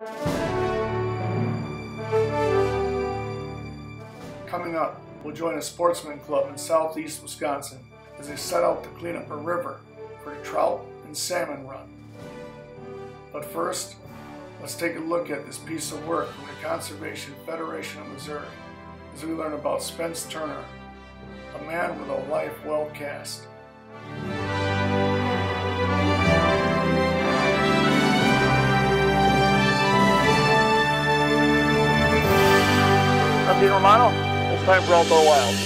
Coming up, we'll join a sportsman club in southeast Wisconsin as they set out to clean up a river for a trout and salmon run. But first, let's take a look at this piece of work from the Conservation Federation of Missouri as we learn about Spence Turner, a man with a life well cast. I'm Dean Romano. It's time for Outdoor Wild.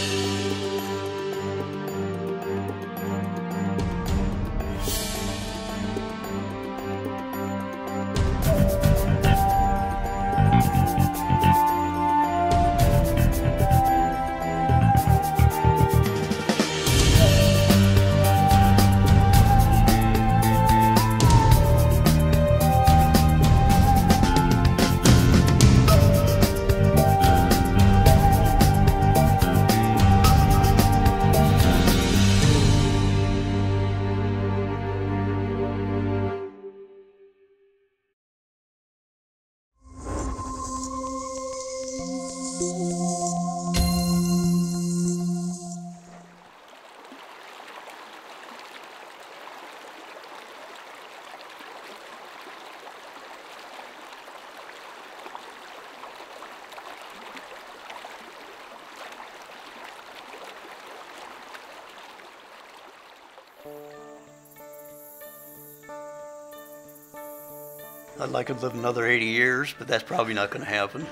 I'd like to live another 80 years, but that's probably not going to happen.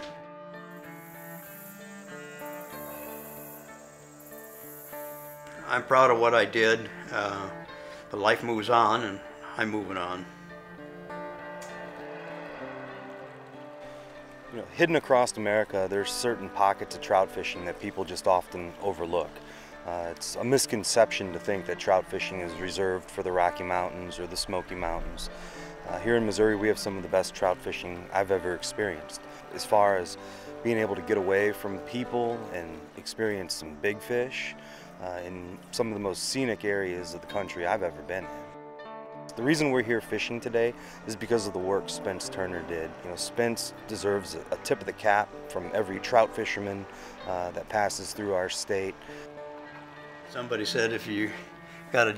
I'm proud of what I did, but life moves on and I'm moving on. You know, hidden across America, there's certain pockets of trout fishing that people just often overlook. It's a misconception to think that trout fishing is reserved for the Rocky Mountains or the Smoky Mountains. Here in Missouri, we have some of the best trout fishing I've ever experienced. As far as being able to get away from people and experience some big fish in some of the most scenic areas of the country I've ever been in. The reason we're here fishing today is because of the work Spence Turner did. You know, Spence deserves a tip of the cap from every trout fisherman that passes through our state. Somebody said if you got a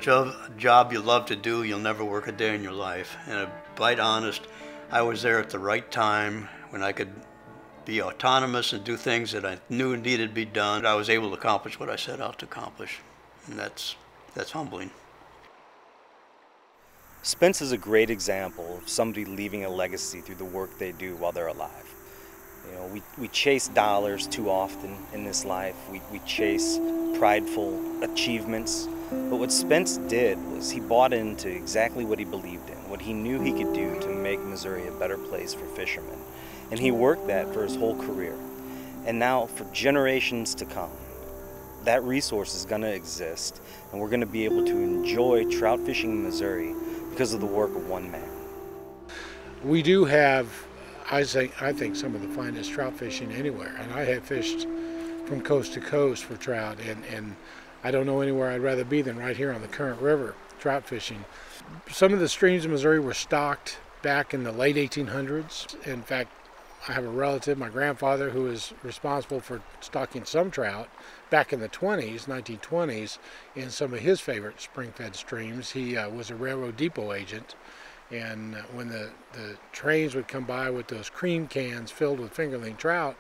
job you love to do, you'll never work a day in your life. And to bite honest, I was there at the right time when I could be autonomous and do things that I knew needed to be done. I was able to accomplish what I set out to accomplish, and that's humbling. Spence is a great example of somebody leaving a legacy through the work they do while they're alive. You know, we chase dollars too often in this life. We chase prideful achievements. But what Spence did was he bought into exactly what he believed in, what he knew he could do to make Missouri a better place for fishermen. And he worked that for his whole career. And now, for generations to come, that resource is going to exist, and we're going to be able to enjoy trout fishing in Missouri because of the work of one man. We do have, I think, some of the finest trout fishing anywhere. And I have fished from coast to coast for trout, and I don't know anywhere I'd rather be than right here on the Current River, trout fishing. Some of the streams in Missouri were stocked back in the late 1800s. In fact, I have a relative, my grandfather, who was responsible for stocking some trout back in the 1920s, in some of his favorite spring-fed streams. He was a railroad depot agent, and when the trains would come by with those cream cans filled with fingerling trout,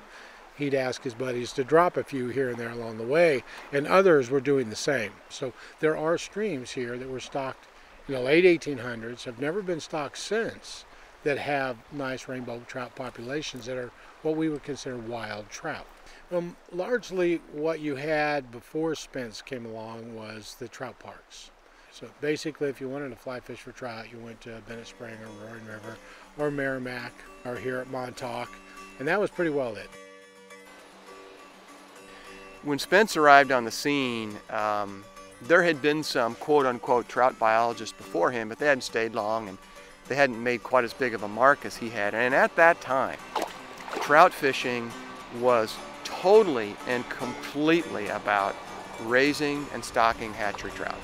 he'd ask his buddies to drop a few here and there along the way, and others were doing the same. So there are streams here that were stocked in the late 1800s, have never been stocked since, that have nice rainbow trout populations that are what we would consider wild trout. Largely what you had before Spence came along was the trout parks. So basically, if you wanted to fly fish for trout, you went to Bennett Spring or Roaring River or Merrimack or here at Montauk, and that was pretty well lit. When Spence arrived on the scene, there had been some quote-unquote trout biologists before him, but they hadn't stayed long and they hadn't made quite as big of a mark as he had. And at that time, trout fishing was totally and completely about raising and stocking hatchery trout.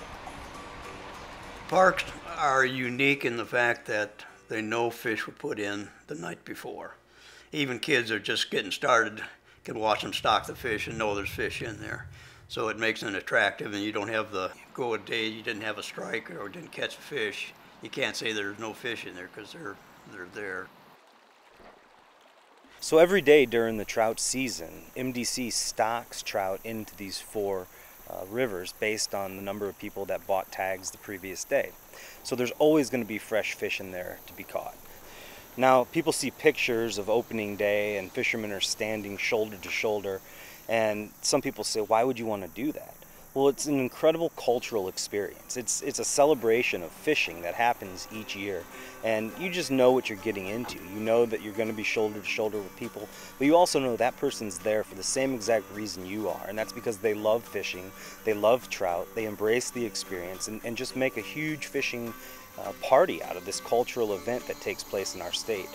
Parks are unique in the fact that they know fish were put in the night before. Even kids that are just getting started can watch them stock the fish and know there's fish in there. So it makes it attractive, and you don't have the go a day you didn't have a strike or didn't catch a fish. You can't say there's no fish in there because they're there. So every day during the trout season, MDC stocks trout into these 4 rivers based on the number of people that bought tags the previous day. So there's always going to be fresh fish in there to be caught. Now, people see pictures of opening day and fishermen are standing shoulder to shoulder, and some people say, why would you want to do that? Well, it's an incredible cultural experience. It's a celebration of fishing that happens each year, and you just know what you're getting into. You know that you're going to be shoulder to shoulder with people, but you also know that person's there for the same exact reason you are, and that's because they love fishing, they love trout, they embrace the experience, and just make a huge fishing party out of this cultural event that takes place in our state.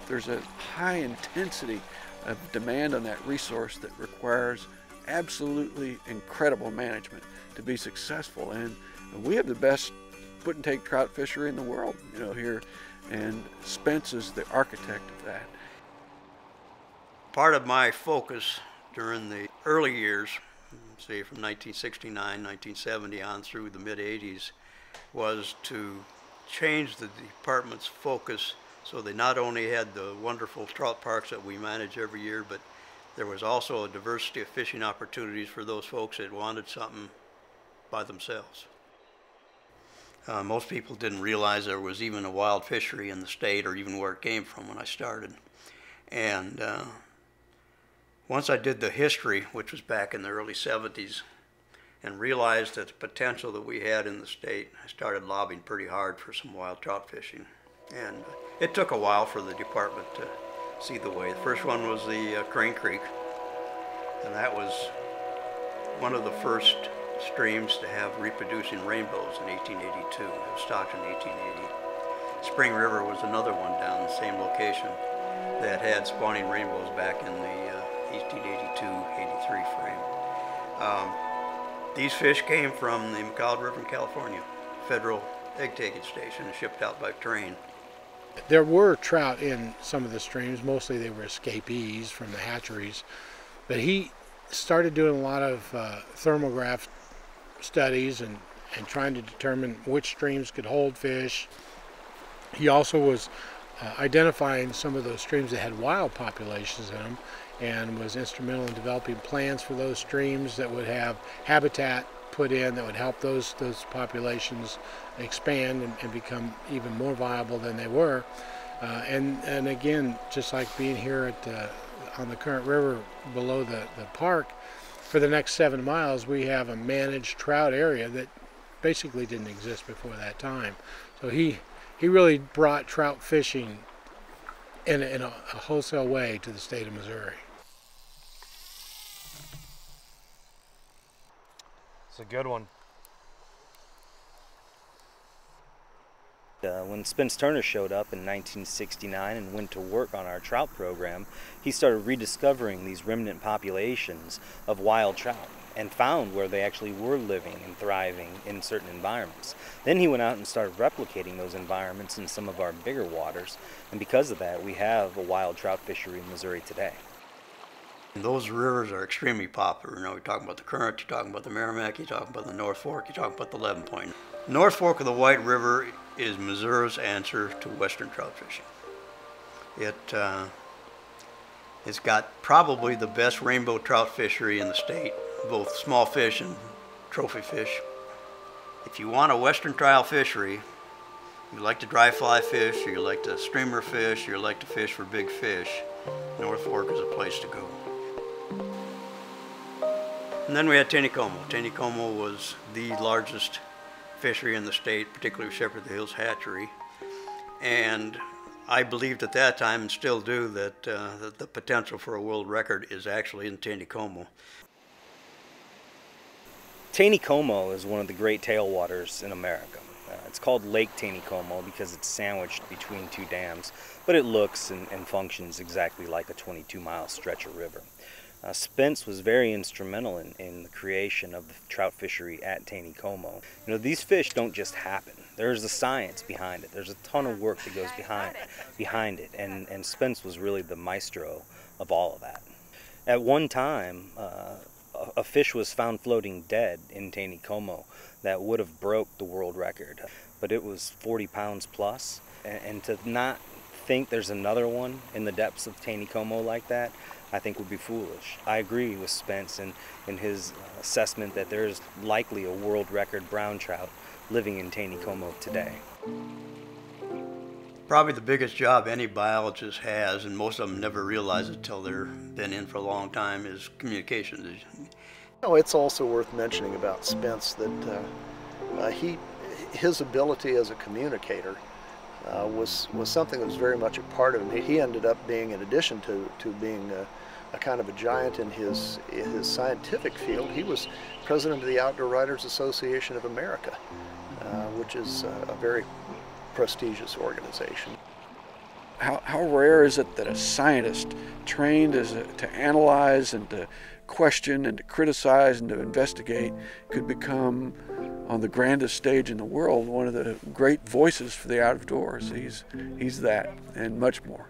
There's a high intensity of demand on that resource that requires absolutely incredible management to be successful. And we have the best put and take trout fishery in the world, here, and Spence is the architect of that. Part of my focus during the early years, say from 1969, 1970 on through the mid-80s, was to change the department's focus so they not only had the wonderful trout parks that we manage every year, but there was also a diversity of fishing opportunities for those folks that wanted something by themselves. Most people didn't realize there was even a wild fishery in the state or even where it came from when I started. And once I did the history, which was back in the early 70s, and realized that the potential that we had in the state, I started lobbying pretty hard for some wild trout fishing. And it took a while for the department to see the way. The first one was the Crane Creek, and that was one of the first streams to have reproducing rainbows in 1882. It was stocked in 1880. Spring River was another one down the same location that had spawning rainbows back in the 1882-83 frame. These fish came from the McCall River in California, federal egg taking station, and shipped out by train. There were trout in some of the streams. Mostly they were escapees from the hatcheries. But he started doing a lot of thermograph studies and trying to determine which streams could hold fish. He also was identifying some of those streams that had wild populations in them, and was instrumental in developing plans for those streams that would have habitat put in that would help those populations expand and become even more viable than they were. And again, just like being here at on the Current River below the park, for the next 7 miles we have a managed trout area that basically didn't exist before that time. So he really brought trout fishing in a wholesale way to the state of Missouri. It's a good one. When Spence Turner showed up in 1969 and went to work on our trout program, he started rediscovering these remnant populations of wild trout and found where they actually were living and thriving in certain environments. Then he went out and started replicating those environments in some of our bigger waters, and because of that we have a wild trout fishery in Missouri today. And those rivers are extremely popular. You know, you're talking about the Current, you're talking about the Merrimack, you're talking about the North Fork, you're talking about the Levin Point. North Fork of the White River is Missouri's answer to western trout fishing. It's got probably the best rainbow trout fishery in the state, both small fish and trophy fish. If you want a western trout fishery, you like to dry fly fish, or you like to streamer fish, or you like to fish for big fish, North Fork is a place to go. And then we had Taneycomo. Taneycomo was the largest fishery in the state, particularly with Shepherd of the Hills Hatchery. And I believed at that time, and still do, that the potential for a world record is actually in Taneycomo. Taneycomo is one of the great tailwaters in America. It's called Lake Taneycomo because it's sandwiched between two dams, but it looks and functions exactly like a 22-mile stretch of river. Spence was very instrumental in the creation of the trout fishery at Taneycomo. You know, these fish don't just happen. There's a science behind it. There's a ton of work that goes behind it, and Spence was really the maestro of all of that. At one time, a fish was found floating dead in Taneycomo that would have broke the world record, but it was 40 pounds plus, and to not think there's another one in the depths of Taneycomo like that, I think would be foolish. I agree with Spence in his assessment that there's likely a world record brown trout living in Taneycomo today. Probably the biggest job any biologist has, and most of them never realize it till they're been in for a long time, is communication. Oh, it's also worth mentioning about Spence that his ability as a communicator was something that was very much a part of him. He ended up being, in addition to being a kind of a giant in his scientific field, he was president of the Outdoor Writers Association of America, which is a very prestigious organization. How rare is it that a scientist trained to analyze and to question and to criticize and to investigate could become, on the grandest stage in the world, one of the great voices for the outdoors. He's that and much more.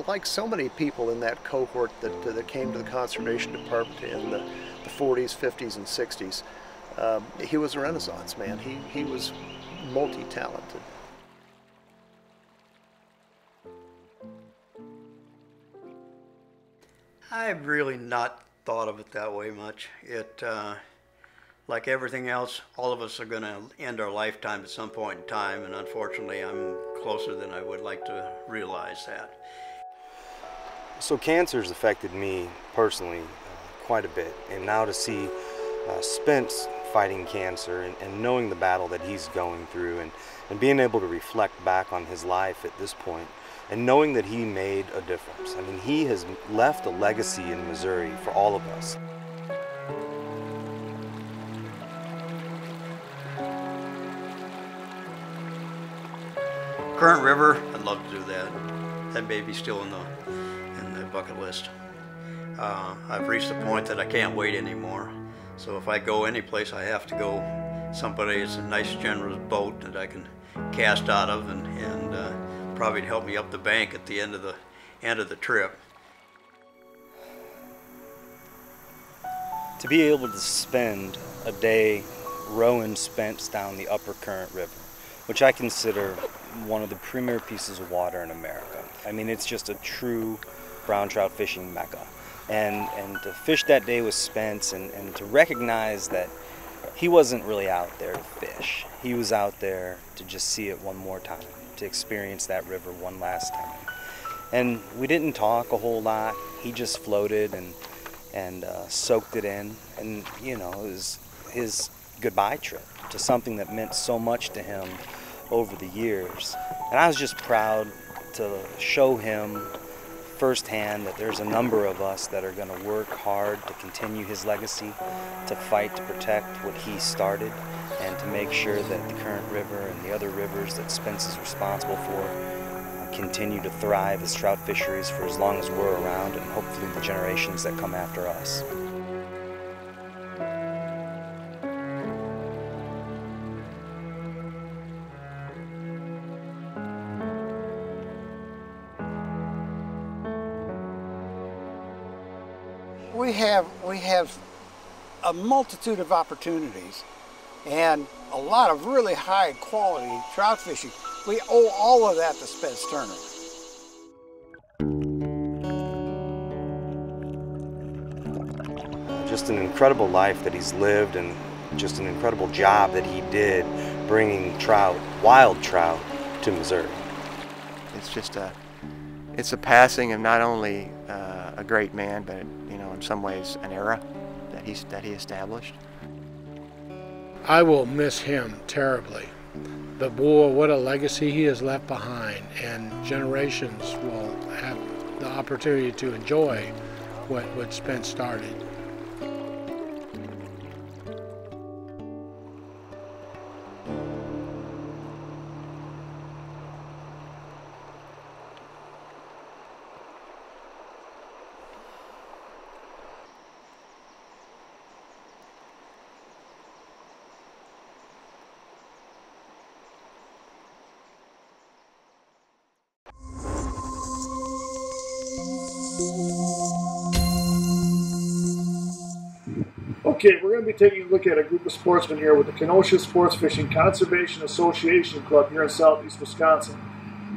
Like so many people in that cohort that came to the Conservation Department in the 40s, 50s, and 60s, he was a Renaissance man. He was multi-talented. I've really not thought of it that way much. Like everything else, all of us are going to end our lifetime at some point in time, and unfortunately I'm closer than I would like to realize that. So cancer's affected me personally quite a bit, and now to see Spence fighting cancer and knowing the battle that he's going through and being able to reflect back on his life at this point and knowing that he made a difference. I mean, he has left a legacy in Missouri for all of us. Current River, I'd love to do that. That may be still in the bucket list. I've reached the point that I can't wait anymore. So if I go any place, I have to go someplace, a nice generous boat that I can cast out of and probably help me up the bank at the end of the trip. To be able to spend a day rowing Spence down the Upper Current River, which I consider one of the premier pieces of water in America. I mean, it's just a true brown trout fishing mecca. And to fish that day with Spence and to recognize that he wasn't really out there to fish. He was out there to just see it one more time, to experience that river one last time. And we didn't talk a whole lot. He just floated and soaked it in. And, you know, it was his goodbye trip to something that meant so much to him over the years. And I was just proud to show him firsthand that there's a number of us that are going to work hard to continue his legacy, to fight to protect what he started, and to make sure that the Current River and the other rivers that Spence is responsible for continue to thrive as trout fisheries for as long as we're around, and hopefully the generations that come after us. We have a multitude of opportunities and a lot of really high quality trout fishing. We owe all of that to Spence Turner. Just an incredible life that he's lived, and just an incredible job that he did bringing trout, wild trout, to Missouri. It's just it's a passing of not only a great man, but in some ways an era that he established. I will miss him terribly, but boy, what a legacy he has left behind, and generations will have the opportunity to enjoy what Spence started. Okay, we're going to be taking a look at a group of sportsmen here with the Kenosha Sports Fishing Conservation Association Club here in southeast Wisconsin.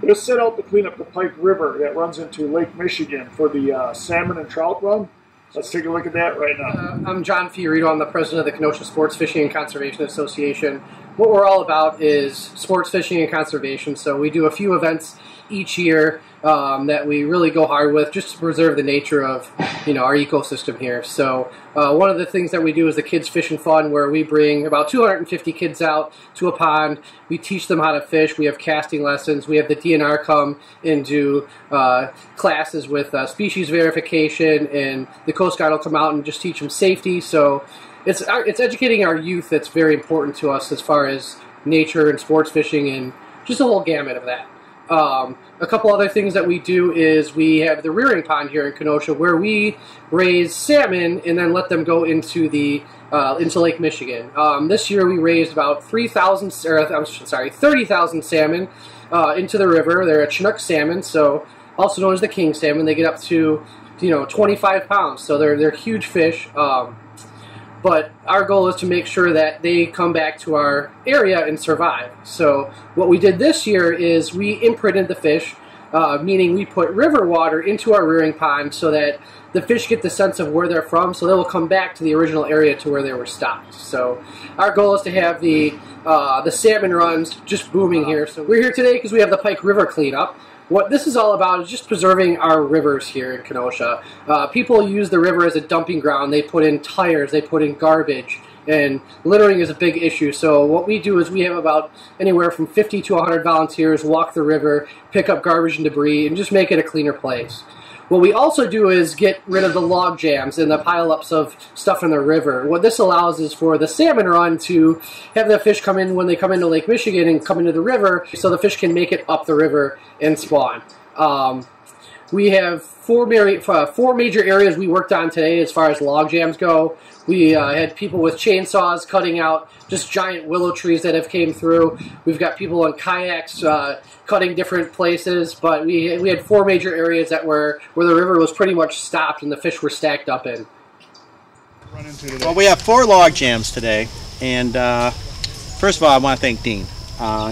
They're set out to clean up the Pike River that runs into Lake Michigan for the salmon and trout run. Let's take a look at that right now. I'm John Fiorito. I'm the president of the Kenosha Sports Fishing and Conservation Association. What we're all about is sports fishing and conservation. So we do a few events each year that we really go hard with just to preserve the nature of our ecosystem here. So one of the things that we do is the Kids Fish and Fun, where we bring about 250 kids out to a pond. We teach them how to fish. We have casting lessons. We have the DNR come and do classes with species verification, and the Coast Guard will come out and just teach them safety. So it's educating our youth that's very important to us as far as nature and sports fishing and just a whole gamut of that. A couple other things that we do is we have the rearing pond here in Kenosha, where we raise salmon and then let them go into the into Lake Michigan. This year we raised about 30,000 salmon into the river. They're a Chinook salmon, so also known as the king salmon. They get up to 25 pounds, so they're huge fish. But our goal is to make sure that they come back to our area and survive. So what we did this year is we imprinted the fish, meaning we put river water into our rearing pond so that the fish get the sense of where they're from, so they will come back to the original area to where they were stocked. So our goal is to have the salmon runs just booming here. So we're here today because we have the Pike River cleanup. What this is all about is just preserving our rivers here in Kenosha. People use the river as a dumping ground. They put in tires, they put in garbage, and littering is a big issue. So what we do is we have about anywhere from 50 to 100 volunteers walk the river, pick up garbage and debris, and just make it a cleaner place. What we also do is get rid of the log jams and the pileups of stuff in the river. What this allows is for the salmon run to have the fish come in when they come into Lake Michigan and come into the river, so the fish can make it up the river and spawn. We have four major areas we worked on today as far as log jams go. We had people with chainsaws cutting out just giant willow trees that have came through. We've got people on kayaks cutting different places, but we had four major areas that where the river was pretty much stopped and the fish were stacked up in. Well, we have 4 log jams today, and first of all, I want to thank Dean.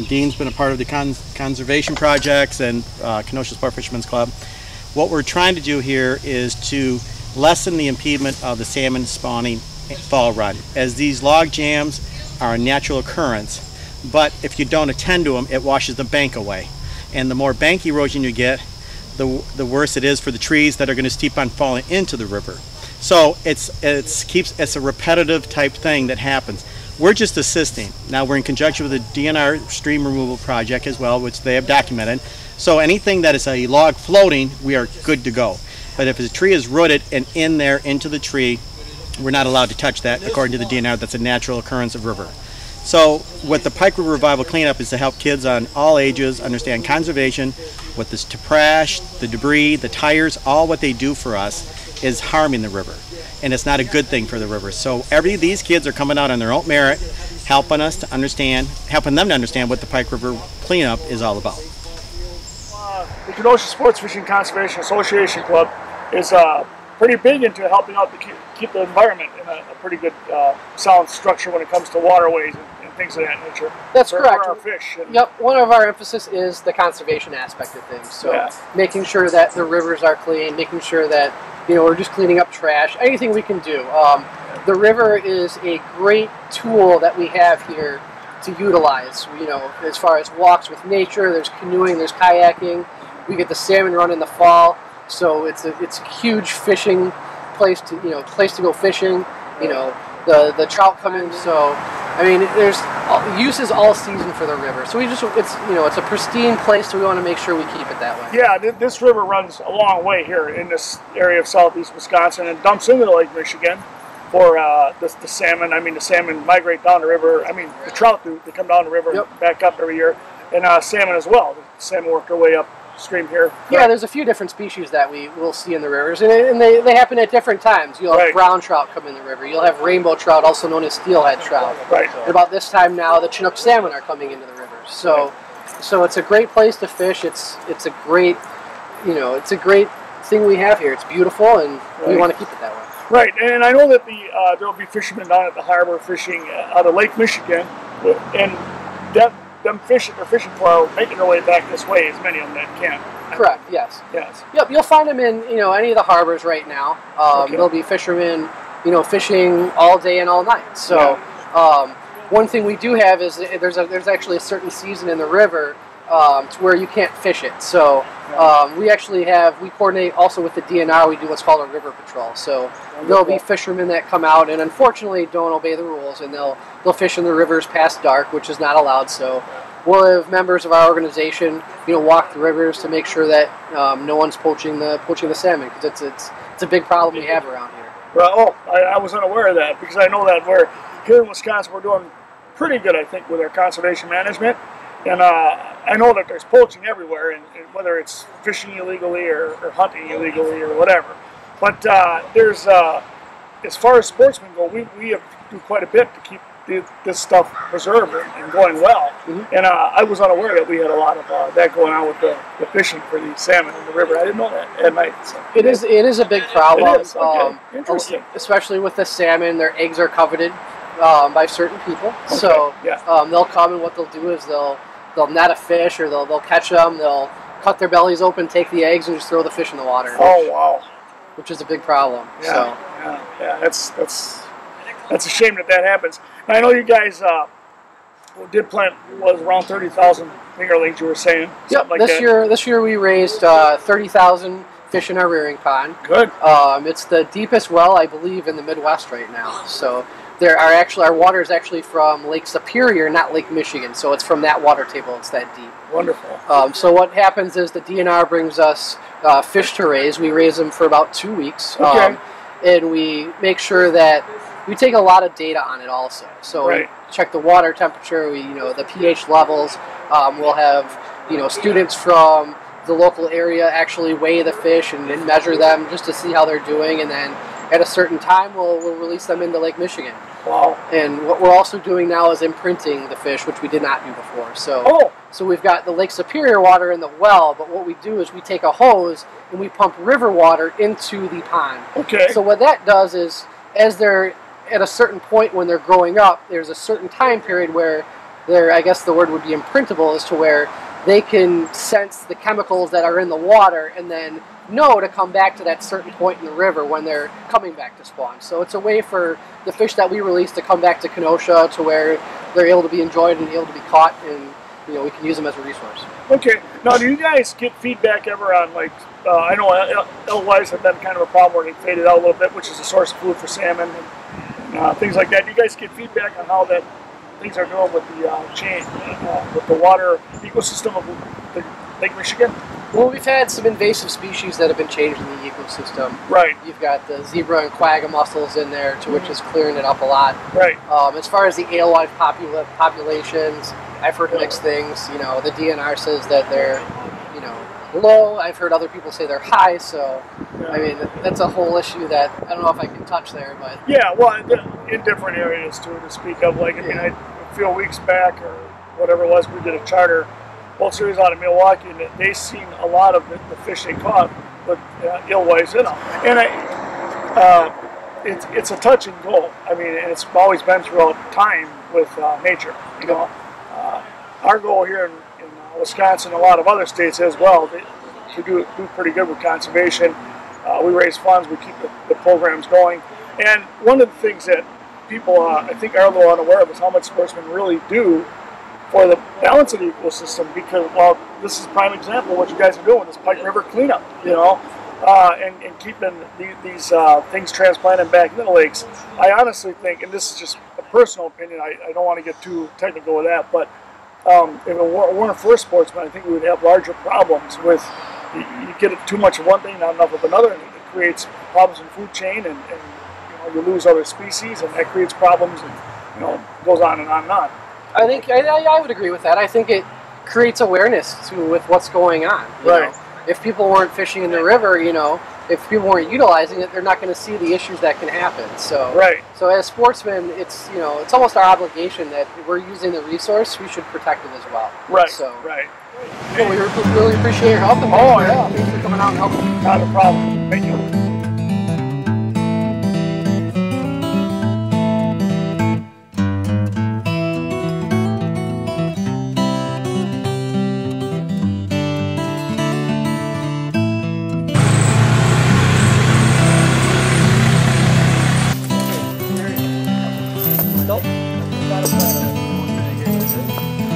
Dean's been a part of the conservation projects and Kenosha Sport Fishermen's Club. What we're trying to do here is to lessen the impediment of the salmon spawning fall run, as these log jams are a natural occurrence, but if you don't attend to them, it washes the bank away, and the more bank erosion you get, the worse it is for the trees that are going to keep on falling into the river. So it's a repetitive type thing that happens. We're just assisting. Now we're in conjunction with the DNR stream removal project as well, which they have documented. So anything that is a log floating, we are good to go. But if a tree is rooted and in there into the tree, we're not allowed to touch that. According to the DNR, that's a natural occurrence of river. So what the Pike River Revival Cleanup is to help kids on all ages understand conservation, what this trash, the debris, the tires, all what they do for us is harming the river. And it's not a good thing for the river. So these kids are coming out on their own merit, helping them to understand what the Pike River Cleanup is all about. The Kenosha Sports Fishing Conservation Association Club is pretty big into helping out to keep the environment in a pretty good sound structure when it comes to waterways and things of that nature. That's correct. For our fish. Yep, one of our emphasis is the conservation aspect of things. So making sure that the rivers are clean, making sure that we're just cleaning up trash, anything we can do. The river is a great tool that we have here to utilize, as far as walks with nature. There's canoeing, there's kayaking. We get the salmon run in the fall, so it's a huge fishing place to go fishing. The trout come in, so I mean there's uses all season for the river. So it's a pristine place, so we want to make sure we keep it that way. Yeah, this river runs a long way here in this area of southeast Wisconsin and dumps into Lake Michigan for the salmon. I mean, the salmon migrate down the river. I mean, the trout they come down the river and back up every year, and salmon as well. The salmon work their way up stream here. Yeah, there's a few different species that we will see in the rivers, and they happen at different times. You'll have brown trout come in the river. You'll have rainbow trout, also known as steelhead trout. Right. And about this time now, the Chinook salmon are coming into the rivers. So it's a great place to fish. It's a great thing we have here. It's beautiful, and we want to keep it that way. Right, and I know that there will be fishermen down at the harbor fishing out of Lake Michigan, and them fish that they're fishing for are making their way back this way, as many of them that can. Correct. Yes. Yes. Yep. You'll find them in any of the harbors right now. There'll be fishermen fishing all day and all night. So one thing we do have is there's actually a certain season in the river to where you can't fish it. So we coordinate also with the DNR. We do what's called a river patrol. So there'll be fishermen that come out and unfortunately don't obey the rules, and they'll fish in the rivers past dark, which is not allowed. So we'll have members of our organization walk the rivers to make sure that no one's poaching the salmon, because it's a big problem we have around here. Well, I was unaware of that, because I know that we're here in Wisconsin, we're doing pretty good, I think, with our conservation management. And I know that there's poaching everywhere, and whether it's fishing illegally or hunting illegally or whatever. But there's, as far as sportsmen go, we have to do quite a bit to keep this stuff preserved and going well. And I was unaware that we had a lot of that going on with the fishing for the salmon in the river. I didn't know that at night. So. It is a big problem. It is. Okay. Interesting. Especially with the salmon, their eggs are coveted by certain people. Okay. So they'll come, and what they'll do is they'll net a fish, or they'll catch them, they'll cut their bellies open, take the eggs, and just throw the fish in the water. Oh, wow. Which is a big problem. Yeah. That's a shame that happens. And I know you guys did plant was around 30,000 fingerlings. You were saying. Yep. Like this year we raised 30,000 fish in our rearing pond. Good. It's the deepest well, I believe, in the Midwest right now. So our water is actually from Lake Superior, not Lake Michigan. So it's from that water table. It's that deep. Wonderful. So what happens is the DNR brings us fish to raise. We raise them for about 2 weeks. Okay. And we make sure that we take a lot of data on it also. So we check the water temperature, the pH levels. We'll have students from the local area actually weigh the fish and measure them just to see how they're doing, and then at a certain time we'll release them into Lake Michigan. Wow. And what we're also doing now is imprinting the fish, which we did not do before. So we've got the Lake Superior water in the well, but what we do is we take a hose and we pump river water into the pond. Okay. So what that does is, as they're at a certain point when they're growing up, there's a certain time period where I guess the word would be imprintable, as to where they can sense the chemicals that are in the water and then know to come back to that certain point in the river when they're coming back to spawn. So it's a way for the fish that we release to come back to Kenosha, to where they're able to be enjoyed and able to be caught, and we can use them as a resource. Okay. Now, do you guys get feedback ever on, like, I know alewives have been kind of a problem where they faded out a little bit, which is a source of food for salmon and things like that. Do you guys get feedback on how things are doing with the change, with the water ecosystem of Lake Michigan? Well, we've had some invasive species that have been changed in the ecosystem. Right. You've got the zebra and quagga mussels in there, to which is clearing it up a lot. Right. As far as the alewife populations, I've heard mixed things. The DNR says that they're, low. I've heard other people say they're high. So, I mean, that's a whole issue that I don't know if I can touch there, but. Yeah, well, in different areas too, to speak of. Like, I mean, a few weeks back or whatever it was, we did a charter boat series out of Milwaukee, and they seen a lot of the fish they caught with alewives in them. And it's a touch and go. I mean, and it's always been throughout time with nature. Our goal here in Wisconsin, and a lot of other states as well, to do pretty good with conservation. We raise funds, we keep the programs going. And one of the things that people, I think, are a little unaware of is how much sportsmen really do for the balance of the ecosystem, because, well, this is a prime example of what you guys are doing, this Pike River cleanup, and keeping these things transplanted back into the lakes. I honestly think, and this is just a personal opinion, I don't want to get too technical with that, but if it weren't for sportsmen, I think we would have larger problems with, you get too much of one thing, not enough of another, and it creates problems in the food chain, and you lose other species, and that creates problems, and goes on and on and on. I think I would agree with that. I think it creates awareness with what's going on. Right. If people weren't fishing in the river, if people weren't utilizing it, they're not going to see the issues that can happen. So, So as sportsmen, it's it's almost our obligation that if we're using the resource, we should protect it as well. Right. So, Well, we really appreciate your help. Oh, yeah. Thanks for coming out and helping. Not a problem. Thank you.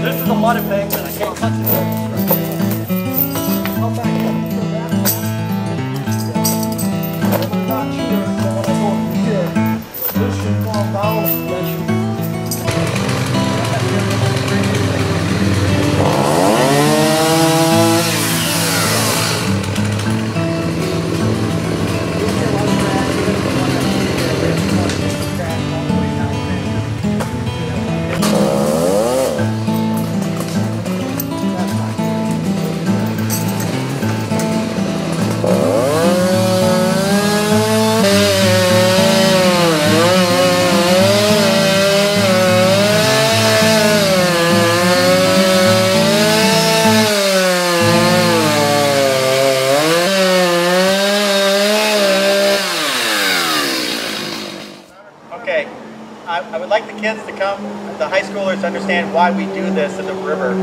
This is a lot of things and I can't touch it. Okay, I would like the kids to come, the high schoolers, to understand why we do this in the river.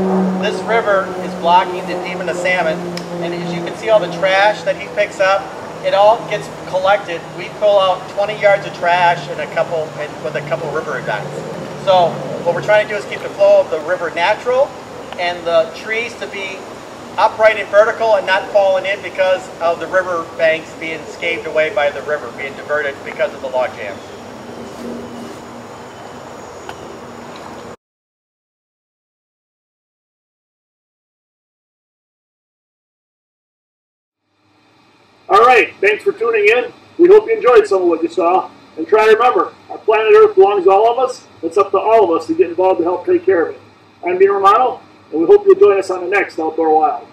This river is blocking the demon of salmon, and as you can see all the trash that he picks up, it all gets collected. We pull out 20 yards of trash with a couple river events. So what we're trying to do is keep the flow of the river natural and the trees to be upright and vertical and not falling in because of the river banks being scaved away by the river, being diverted because of the log jams. All right, thanks for tuning in. We hope you enjoyed some of what you saw. And try to remember, our planet Earth belongs to all of us. It's up to all of us to get involved to help take care of it. I'm Dean Romano, and we hope you'll join us on the next Outdoor Wild.